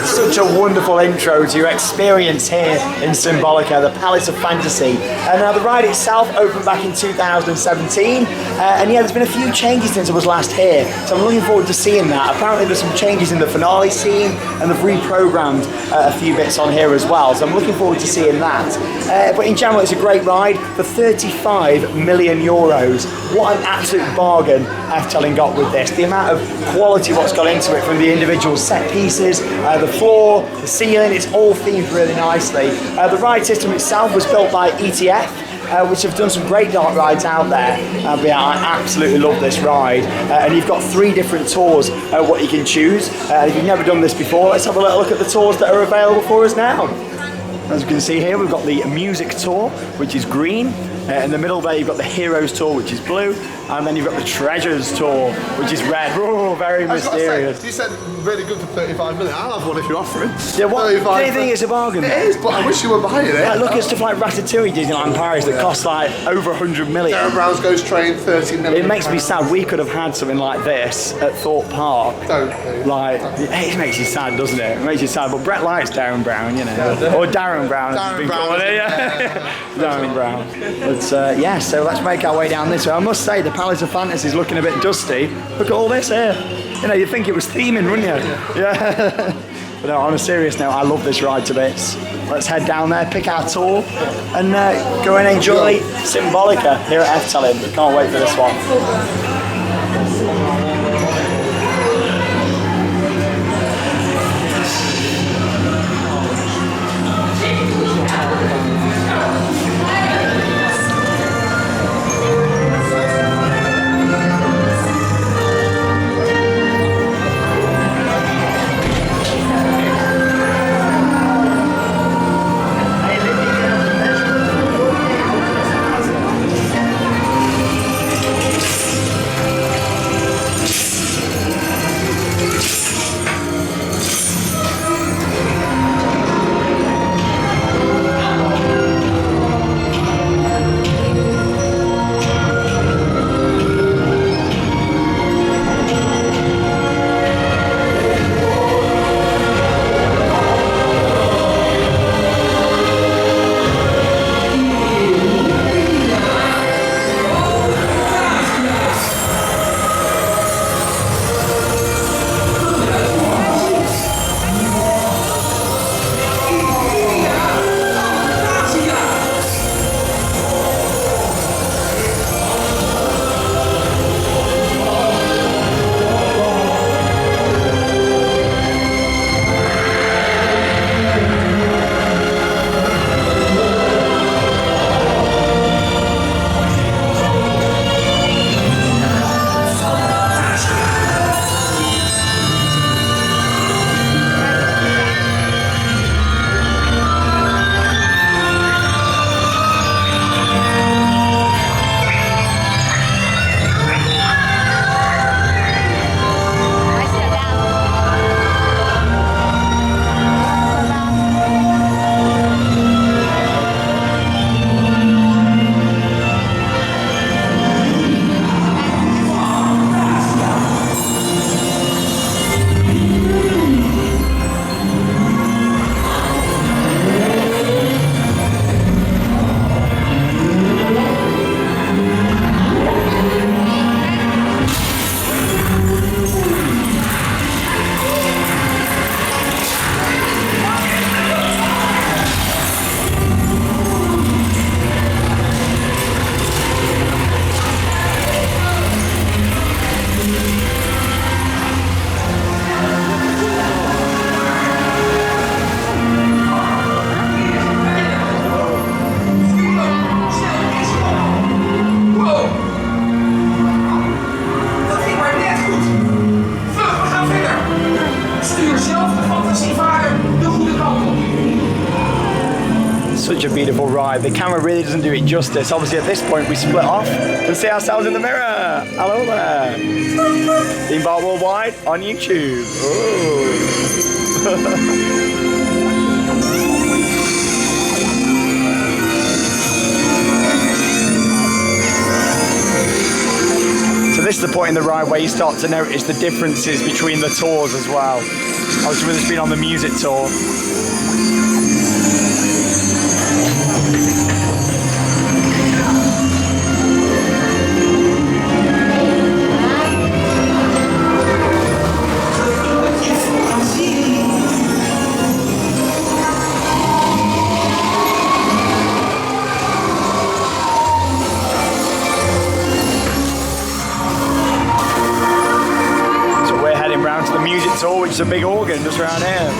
Such a wonderful intro to your experience here in Symbolica, the Palace of Fantasy. And the ride itself opened back in 2017, and yeah, there's been a few changes since I was last here, so I'm looking forward to seeing that. Apparently there's some changes in the finale scene, and they've reprogrammed a few bits on here as well, so I'm looking forward to seeing that. But in general, it's a great ride for 35 million euros. What an absolute bargain Efteling got with this. The amount of quality what's gone into it, from the individual set pieces, the floor, the ceiling, it's all themed really nicely. The ride system itself was built by ETF, which have done some great dark rides out there. But yeah, I absolutely love this ride. And you've got 3 different tours what you can choose. If you've never done this before, let's have a little look at the tours that are available for us now. As you can see here, we've got the music tour, which is green. In the middle there, you've got the Heroes tour, which is blue. And then you've got the Treasures tour, which is red. Oh, very mysterious. Say, you said really good for 35 minutes. I'll have one if you're offering. Yeah, what? Do you think it's a bargain? It is, but I wish you were buying it. Like, look at stuff like Ratatouille Disneyland Paris that costs like over 100 million. Darren Brown's Ghost Train, 30 million. It makes me sad. We could have had something like this at Thorpe Park. Like, it makes you sad, doesn't it? It makes you sad. But Brett likes Darren Brown, you know. Or Darren Brown, as he's been calling it. Yeah. Darren Brown. But yeah, so let's make our way down this way. I must say, the Palace of Fantasy is looking a bit dusty. Look at all this here. You know, you'd think it was theming, wouldn't you? Yeah. But no, on a serious note, I love this ride to bits. Let's head down there, pick our tour, and go and enjoy Symbolica here at Efteling. Can't wait for this one. beautiful ride. The camera really doesn't do it justice. Obviously at this point we split off and see ourselves in the mirror. Hello there. Theme Park Worldwide on YouTube. So this is the point in the ride where you start to notice the differences between the tours as well. Obviously with us being on the music tour. Which is a big organ just around here.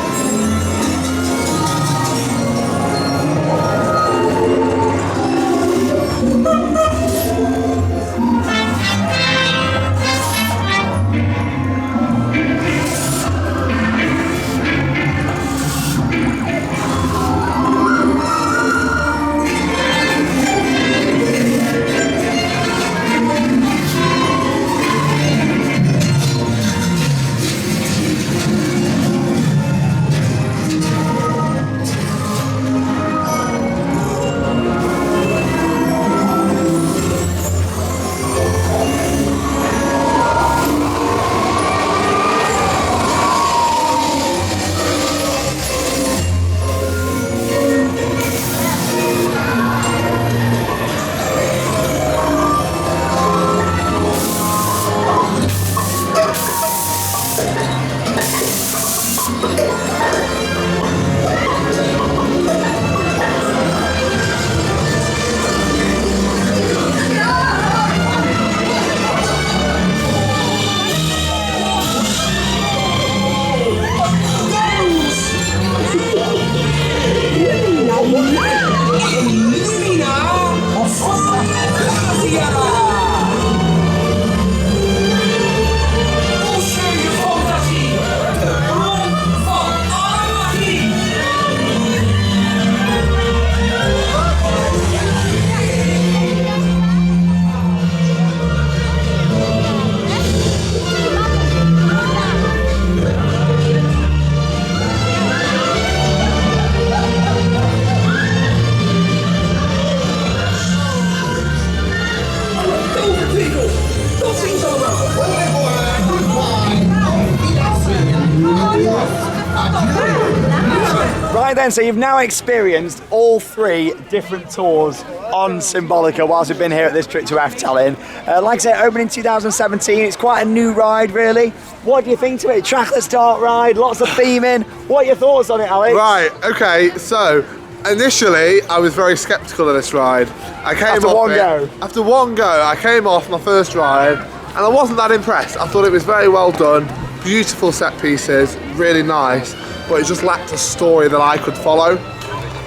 Right then, so you've now experienced all 3 different tours on Symbolica whilst we've been here at this trip to Efteling. Like I said, opened in 2017, it's quite a new ride really. What do you think to it? Trackless dark ride, lots of theming. What are your thoughts on it, Alex? Right, okay, so initially I was very sceptical of this ride. I came After off one it, go? After one go, I came off my first ride and I wasn't that impressed. I thought it was very well done, beautiful set pieces, really nice, but it just lacked a story that I could follow.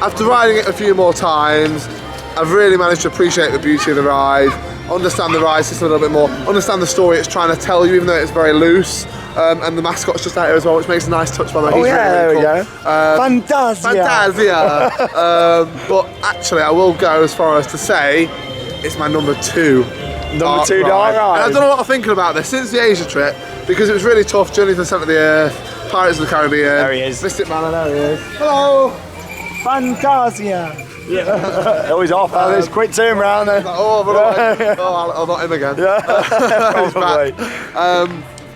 After riding it a few more times, I've really managed to appreciate the beauty of the ride, understand the ride system a little bit more, understand the story it's trying to tell you, even though it's very loose. And the mascot's just out here as well, which makes a nice touch by the way. Oh, He's yeah, really, really there cool. we go. Fantasia. Fantasia. But actually, I will go as far as to say it's my number 2. Number 2 dark ride. And I don't know what I'm thinking about this since the Asia trip, because it was really tough. Journey to the Centre of the Earth, Pirates of the Caribbean. There he is. Mystic Manor, there he is. Hello. Fantasia. Yeah. Oh, he's off, Alex. Quick turn round there. Oh, I'll not him again. He's back.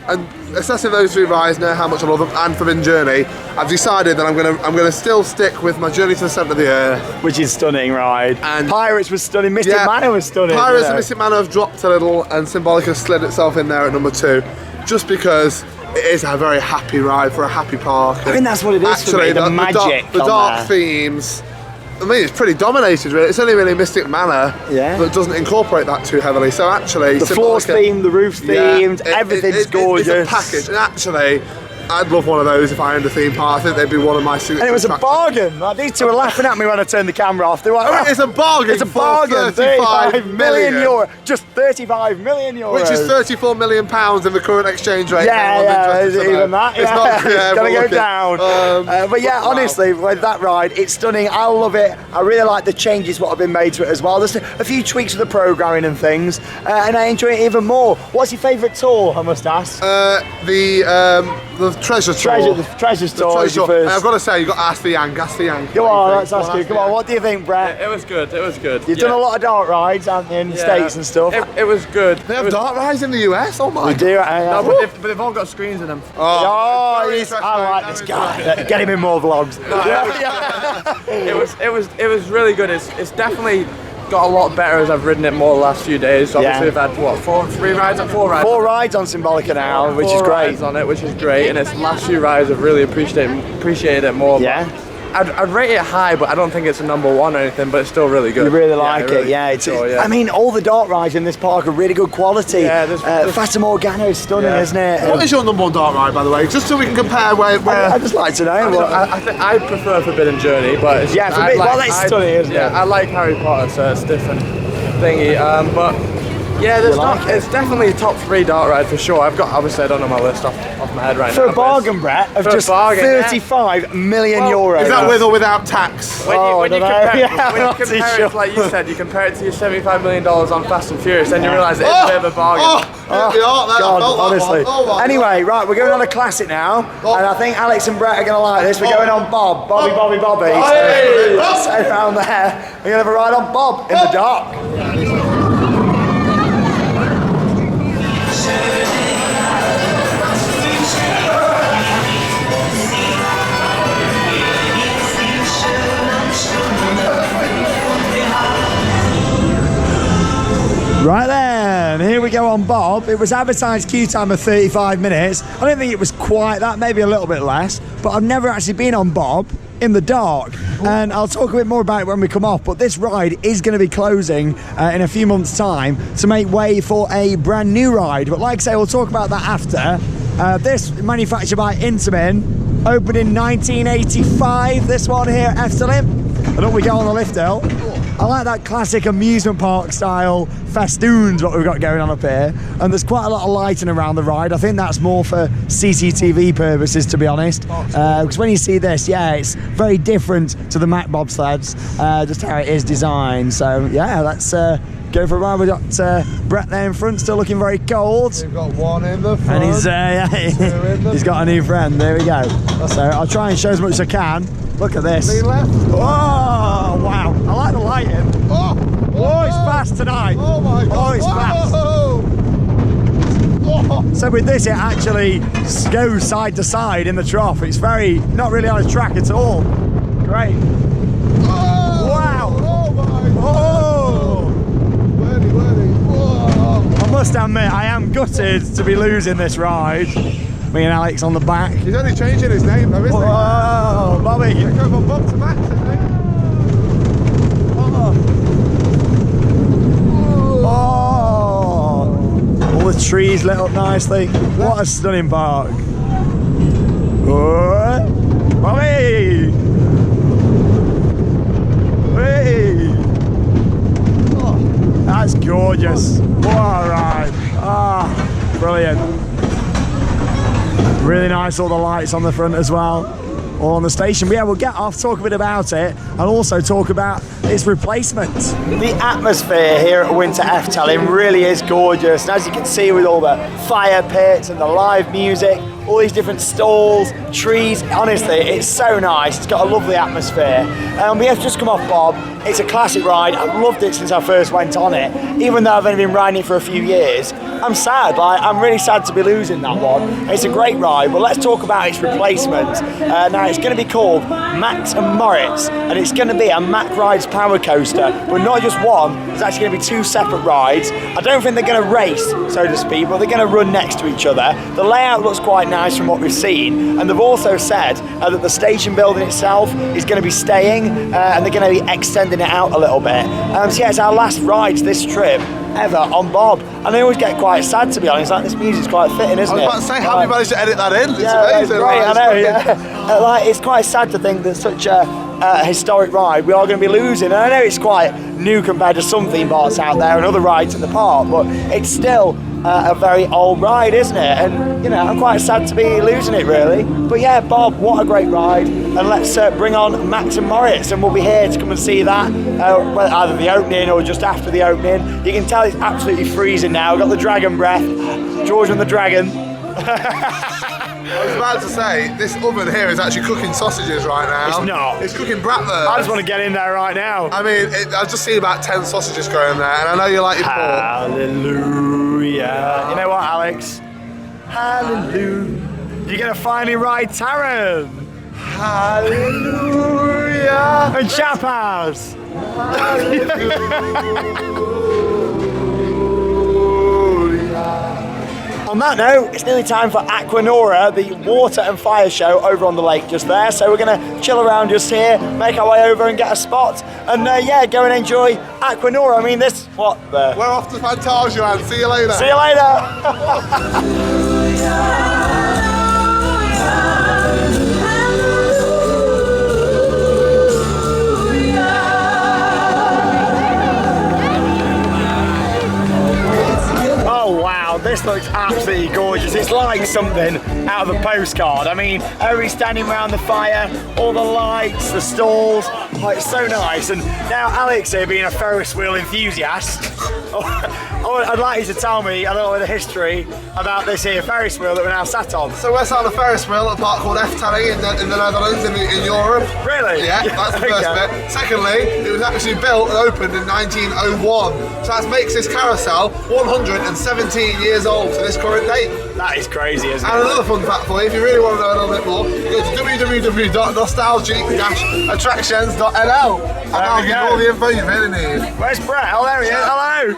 And assessing those 3 rides, know how much I love them, and for in Journey, I've decided that I'm gonna still stick with my Journey to the Centre of the Earth, which is stunning ride. And Pirates was stunning. Mystic Manor was stunning. Pirates and Mystic Manor have dropped a little, and Symbolica slid itself in there at number 2, just because it is a very happy ride for a happy park. I think that's what it is. Actually, for me, the magic, the dark themes. I mean, it's pretty dominated, really. It's only really Mystic Manor that doesn't incorporate that too heavily. So actually, the floor's themed, the roof's themed, everything's gorgeous. It's a package, and actually, I'd love one of those if I owned a theme park. I think they'd be one of my signature And it was a attractions. bargain. Like, these two were laughing at me when I turned the camera off. They were like, I mean, it's a bargain. It's a for bargain. 35 million euro. Just 35 million euros. Which is 34 million pounds in the current exchange rate. Yeah, is it even that? It's Yeah. not. Yeah, It's gonna but go look down. But yeah, wow. honestly, with that ride, it's stunning. I love it. I really like the changes what have been made to it as well. There's a few tweaks with the programming and things, and I enjoy it even more. What's your favourite tour? I must ask. The treasure tour. The treasure tour. Treasure is your tour. first. I've got to say, you've got to ask the Yang. Ask the Yang. Come on, let's ask you. Come on, what do you think, Brett? It was good. It was good. You've done a lot of dark rides, haven't you, in the States and stuff? It was good. They have dark rides in the US. Oh my. We do. No, but they've all got screens in them. Oh, very I like interesting, this very guy. Get him in more vlogs. It was really good. It's definitely got a lot better as I've ridden it more the last few days. Obviously, we've had what, four rides. Four rides on Symbolica now, which is Four great. rides on it, which is great. And its last few rides I've really appreciated it more. Yeah. I'd rate it high, but I don't think it's a number one or anything. But it's still really good. You really like it, yeah. It's, sure, I mean, all the dark rides in this park are really good quality. Yeah, there's Fata Morgana is stunning, isn't it? What is your number one dark ride, by the way? Just so we can compare where. I'd just like to know. I think I prefer Forbidden Journey, but it's, Yeah, that's stunning, isn't it? Yeah, I like Harry Potter, so it's different thingy. But yeah, it's definitely top 3 dark ride for sure. Obviously I don't know my list off my head right For now. a bargain, Brett, of just 35 million euros. Is that with or without tax? When you compare sure. it, like you said, you compare it to your $75 million on Fast and Furious, then you realise it's a bit of a bargain. God, honestly. Anyway, right, we're going on a classic now, and I think Alex and Brett are going to like this. We're going on Bobby. So around there, we're going to have a ride on Bob in the dark. Right then, here we go on Bob. It was advertised queue time of 35 minutes. I don't think it was quite that, maybe a little bit less, but I've never actually been on Bob in the dark, and I'll talk a bit more about it when we come off, but this ride is going to be closing in a few months' time to make way for a brand new ride. But like I say, we'll talk about that after. This manufactured by Intamin, opened in 1985, this one here at Efteling, and up we go on the lift hill. I like that classic amusement park style festoons what we've got going on up here, and there's quite a lot of lighting around the ride. I think that's more for CCTV purposes, to be honest, because when you see this, yeah, it's very different to the Mack bobsleds, just how it is designed. So yeah, let's go for a ride. We've got Brett there in front, still looking very cold. We've got one in the front. And he's got a new friend. There we go. So I'll try and show as much as I can. Look at this. Lean left. Oh, wow. I like the lighting. Oh, it's fast tonight. Oh my God. It's fast. Oh. So with this, it actually goes side to side in the trough. It's not really on a track at all. Great. Oh. Wow. Oh my God. Oh. Ready. Whoa. I must admit, I am gutted to be losing this ride. Me and Alex on the back. He's only changing his name though, isn't he? Oh, Bobby. Go from Bob to Max, isn't he? Oh. All the trees lit up nicely. What a stunning park. Oh. Bobby. Hey. That's gorgeous. What a ride. Ah, brilliant. Really nice, all the lights on the front as well, all on the station. But yeah, we'll get off, talk a bit about it, and also talk about its replacement. The atmosphere here at Winter Efteling really is gorgeous, and as you can see with all the fire pits and the live music, all these different stalls, trees, honestly, it's so nice. It's got a lovely atmosphere. We have just come off Bob. It's a classic ride. I've loved it since I first went on it, even though I've only been riding it for a few years. I'm sad, I'm really sad to be losing that one. It's a great ride, but let's talk about its replacement. Now, it's going to be called Max and Moritz, and it's going to be a Mack Rides power coaster, but not just one. There's actually going to be 2 separate rides. I don't think they're going to race, so to speak, but they're going to run next to each other. The layout looks quite nice from what we've seen, and they've also said that the station building itself is going to be staying, and they're going to be extending it out a little bit. So yeah, it's our last rides this trip. ever on Bob. And I always get quite sad, to be honest. Like, this music's quite fitting, isn't it? I was about to say, how have you managed to edit that in? It's amazing. Great, like, I know, yeah. Like, it's quite sad to think that such a historic ride we are going to be losing. And I know it's quite new compared to some theme parks out there and other rides in the park, but it's still a very old ride, isn't it? And, you know, I'm quite sad to be losing it, really. But yeah, Bob, what a great ride. And let's bring on Max and Moritz, and we'll be here to come and see that, either the opening or just after the opening. You can tell it's absolutely freezing now. We've got the dragon breath. George and the dragon. I was about to say, this oven here is actually cooking sausages right now. It's not. It's cooking bratwurst. I just want to get in there right now. I mean, I've just seen about 10 sausages going there, and I know you like your pork. Hallelujah. You know what, Alex? Hallelujah. You're going to finally ride Taron. Hallelujah. And Chappaz. On that note, it's nearly time for Aquanura, the water and fire show over on the lake just there. So we're going to chill around just here, make our way over and get a spot. And yeah, go and enjoy Aquanura. I mean, this, what the... We're off to Fantasia, and see you later. See you later. This looks absolutely gorgeous. It's like something out of a postcard. I mean, everybody's standing around the fire, all the lights, the stalls. Oh, it's so nice. And now Alex here, being a Ferris wheel enthusiast, I'd like you to tell me a little bit of history about this here Ferris wheel that we're now sat on. So we're sat on a Ferris wheel at a park called Efteling in the Netherlands, in Europe. Really? Yeah, that's the first bit. Secondly, it was actually built and opened in 1901. So that makes this carousel 117 years old to this current date. That is crazy, isn't it? And another fun fact for you, if you really want to know a little bit more, go to www.nostalgic-attractions.nl and I'll give you all the info you really need. Where's Brett? Oh, there he is. Hello.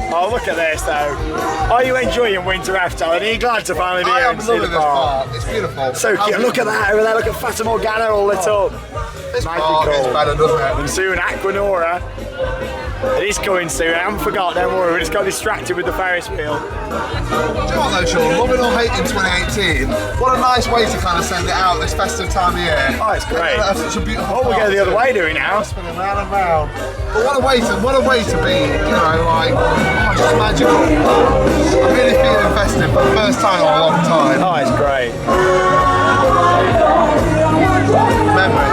Oh, look at this, though. Are you enjoying winter Efteling? Are you glad to finally be here and see the park? It's beautiful. So cute. Look at that over there. Look at Fata Morgana all lit up. This park is better, doesn't it? And soon Aquanura. It is coming soon. I haven't forgotten, don't worry. We just got distracted with the Ferris wheel. Do you know what though, Sean? Love it or hate in 2018. What a nice way to kind of send it out this festive time of year. Oh, it's great. That's such a beautiful. Oh, we're going the other way doing now. Spinning round and round. But what a way to be. You know, like just magical. I'm really feeling festive for the first time in a long time. Oh, it's great. Memories.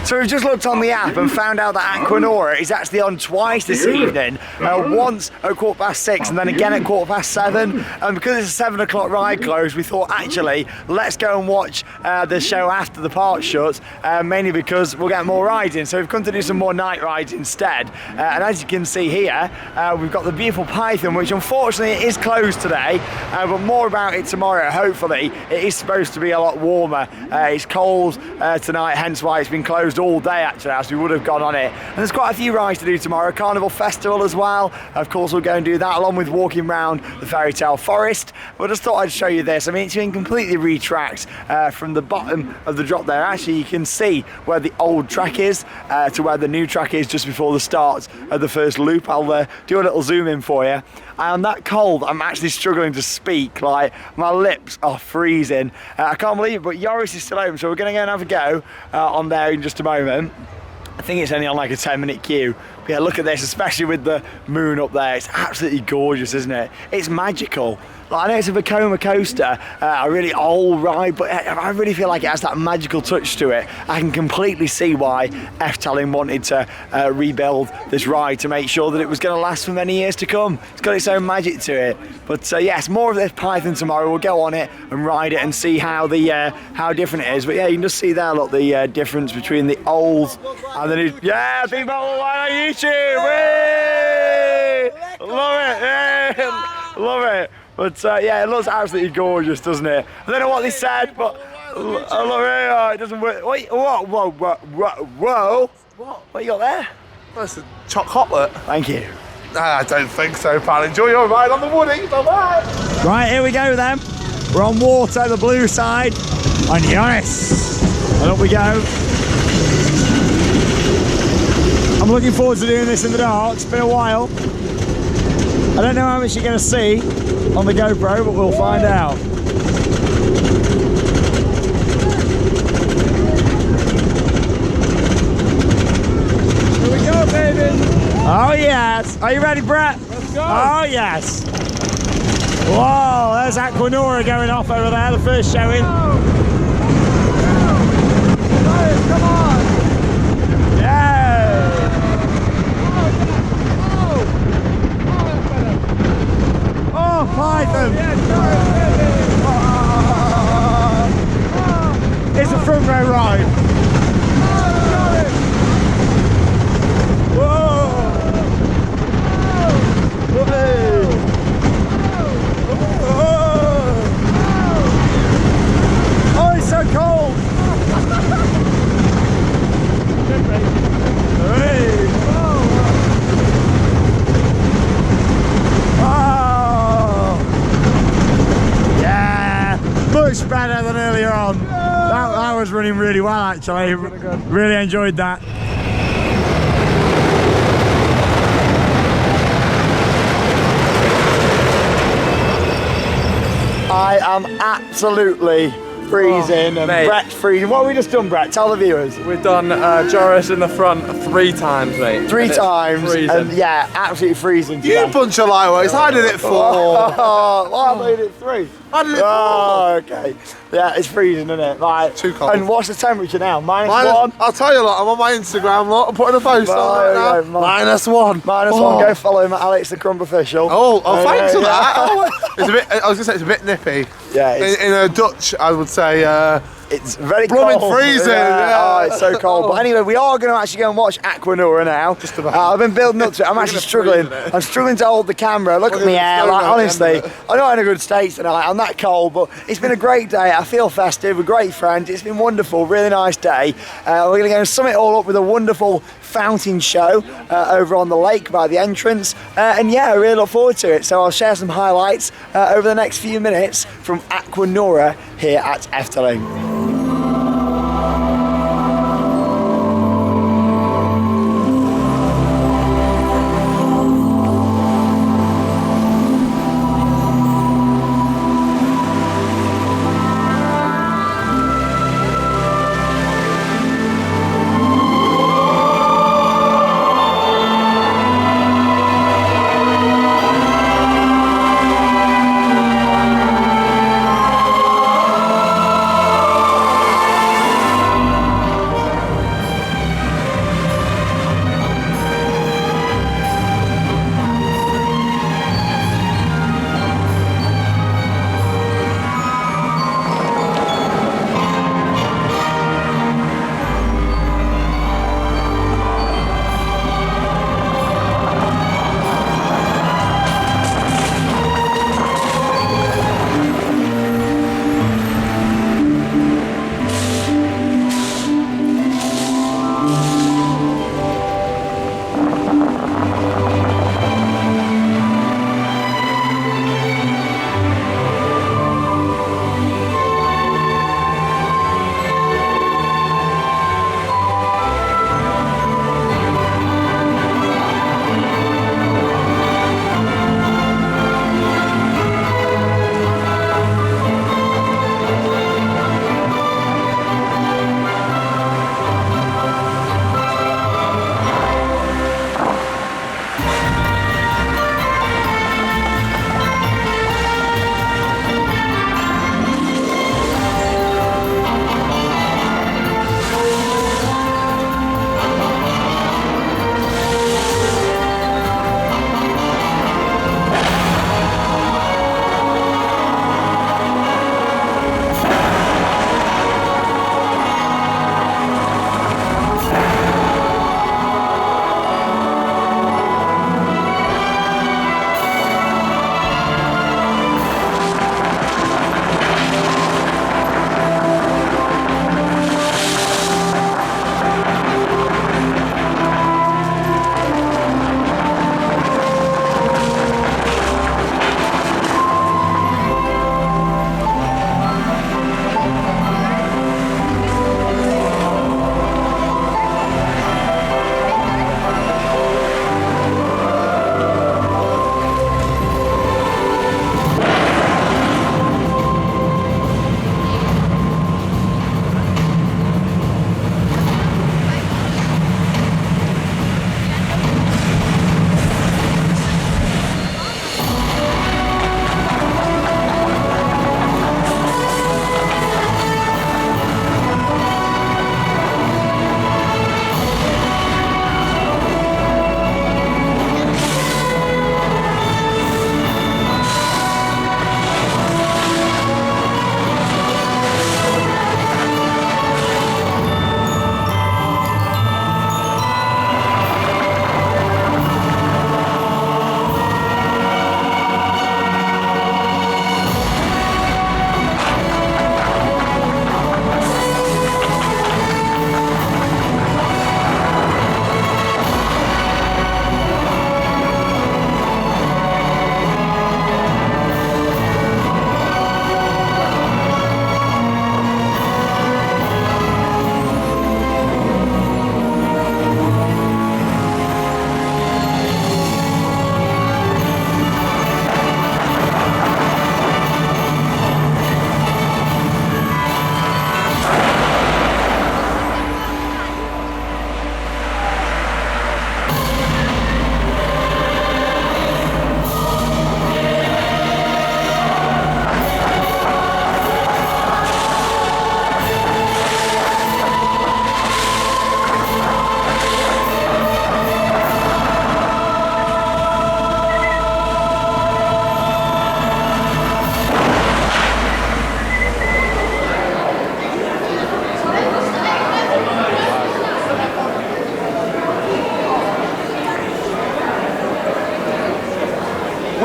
So we've just looked on the app and found out that Aquanura is actually on twice this evening. Once at 6:15 and then again at 7:15. And because it's a 7 o'clock ride close, we thought actually let's go and watch the show after the park shuts, mainly because we'll get more rides in. So we've come to do some more night rides instead. And as you can see here, we've got the beautiful Python, which unfortunately is closed today, but more about it tomorrow. Hopefully it is supposed to be a lot warmer. It's cold tonight, hence why it's been closed all day actually, as we would have gone on it. And there's quite a few rides to do tomorrow. Carnival Festival as well. Of course we'll go and do that along with walking around the Fairy Tale Forest. But I just thought I'd show you this. I mean, it's been completely retracked from the bottom of the drop there. Actually you can see where the old track is to where the new track is just before the start of the first loop. I'll do a little zoom in for you. I'm that cold, I'm actually struggling to speak, like my lips are freezing. I can't believe it, but Joris is still open, so we're going to go and have a go on there in just a moment. I think it's only on like a 10-minute queue. But yeah, look at this, especially with the moon up there. It's absolutely gorgeous, isn't it? It's magical. Like, I know it's a Vekoma coaster, a really old ride, but I really feel like it has that magical touch to it. I can completely see why Efteling wanted to rebuild this ride to make sure that it was going to last for many years to come. It's got its own magic to it. But yes, more of this Python tomorrow. We'll go on it and ride it and see how different it is. But yeah, you can just see there, look, the difference between the old and the new. Yeah, people on YouTube. Whee! Love it. Yeah. Love it. But yeah, it looks absolutely gorgeous, doesn't it? I don't know what they said, but I love it. Oh, it doesn't work. Wait, whoa. What you got there? That's a chocolate. Thank you. I don't think so, pal. Enjoy your ride on the Woody. Bye-bye. Right, here we go then. We're on water, the blue side, on Joris. And up we go. I'm looking forward to doing this in the dark. It's been a while. I don't know how much you're going to see on the GoPro, but we'll find out. Here we go, baby. Oh yes. Are you ready, Brett? Let's go. Oh yes. Whoa, there's Aquanura going off over there, the first showing. Come on. Yeah. Oh, Python. It's a front row ride. Whoa. Oh, it's so cold. Hey. Oh. Yeah, much better than earlier on. That was running really well actually. Really enjoyed that. I am absolutely freezing and mate. Brett's freezing. What have we just done, Brett? Tell the viewers. We've done Joris in the front 3 times, mate. 3 And it's times, freezing. and yeah, absolutely freezing. You today. bunch of lightweights. I did it 4. Oh, well, I made it 3. I did it 4. Oh, okay. Yeah, it's freezing, isn't it? Right. Too cold. And what's the temperature now? -1? I'll tell you, lot, I'm on my Instagram, lot. I'm putting a post on right now. Right, -1. -1. Go follow him at Alex the Crumb Official. Oh, thanks for yeah. that. Oh, it's a bit. I was gonna say it's a bit nippy. Yeah, it's, In a Dutch, I would say. it's very blooming cold. freezing, yeah. Oh, it's so cold. But anyway, we are going to actually go and watch Aquanura now. Just about. I've been building up to it. I'm actually struggling. I'm struggling to hold the camera. Look at me hair. Like, honestly, I'm not in a good state tonight. I'm that cold, but it's been a great day. I feel festive. We're great friends. It's been wonderful. Really nice day. We're going to go and sum it all up with a wonderful fountain show over on the lake by the entrance. And yeah, I really look forward to it. So I'll share some highlights over the next few minutes from Aquanura here at Efteling.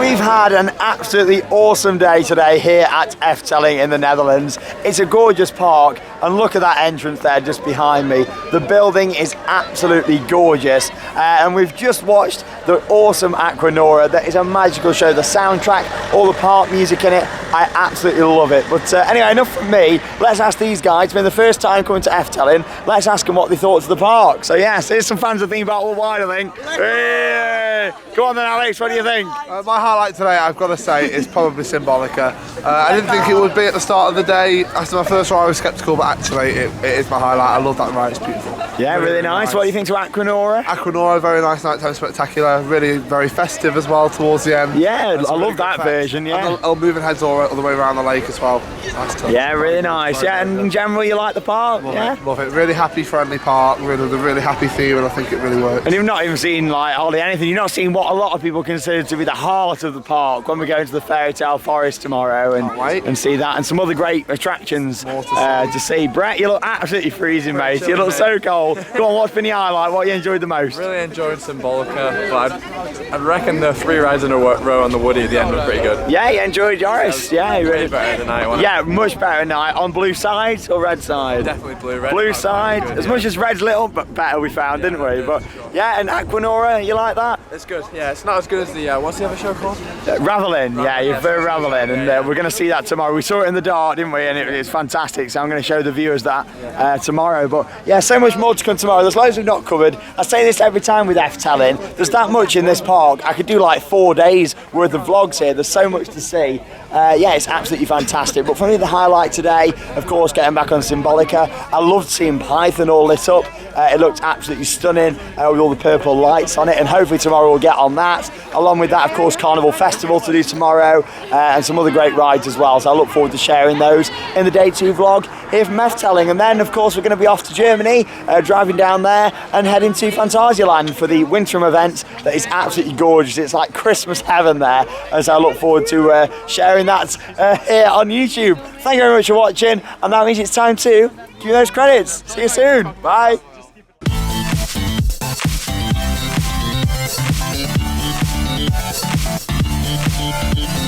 we've had an absolutely awesome day today here at Efteling in the Netherlands. It's a gorgeous park, and look at that entrance there just behind me. The building is absolutely gorgeous, and we've just watched the awesome Aquanura. That is a magical show. The soundtrack, all the park music in it, I absolutely love it. But anyway, enough from me. Let's ask these guys. It's been the first time coming to Efteling. Let's ask them what they thought of the park. So yes, here's some fans of theme park worldwide, I think. Hey! Go on then, Alex, what do you think? My highlight today, I've got to say, is probably Symbolica. I didn't think it would be at the start of the day. After my first ride I was sceptical, but actually it is my highlight. I love that ride, it's beautiful. Yeah, really nice. What do you think to Aquanura? Aquanura, very nice nighttime spectacular, really very festive as well towards the end. Yeah, I love that version, yeah. And moving heads all the way around the lake as well. Nice touch. Yeah, really nice. Yeah, and in general you like the park? Love it. Really happy, friendly park, really happy theme, and I think it really works. And you've not even seen like hardly anything. You've not seen what a lot of people consider to be the heart of the park when we go into the Fairy Tale Forest tomorrow and see that, and some other great attractions to see. Brett, you look absolutely freezing, mate. You look so cold. Go on, what's been your highlight? What you enjoyed the most? Really enjoyed Symbolica, but I'd reckon the 3 rides in a row on the Woody at the end were pretty good. Yeah, you enjoyed Joris. Yeah, really better than I wanted. Yeah, much better than I. On blue side or red side? Definitely blue. Red blue side. Good, as much as red's little, but better we found, didn't we? But yeah, and Aquanura, you like that? It's good. Yeah, it's not as good as the what's the other show called? Ravelin. Yeah, you've heard Ravelin, and we're going to see that tomorrow. We saw it in the dark, didn't we? And it's fantastic. So I'm going to show the viewers that tomorrow. But yeah, so much more to come tomorrow. There's loads we've not covered. I say this every time with Efteling. There's that much in this park. I could do like 4 days worth of vlogs here. There's so much to see. Yeah, it's absolutely fantastic. But for me, the highlight today, of course, getting back on Symbolica. I loved seeing Python all lit up. It looked absolutely stunning with all the purple lights on it, and hopefully tomorrow we'll get on that. Along with that, of course, Carnival Festival to do tomorrow, and some other great rides as well. So I look forward to sharing those in the Day 2 vlog here from Efteling. And then, of course, we're going to be off to Germany, driving down there and heading to Phantasialand for the Winter event that is absolutely gorgeous. It's like Christmas heaven there, and so I look forward to sharing that here on YouTube. Thank you very much for watching, and that means it's time to give you those credits. See you soon. Bye. We'll be right back.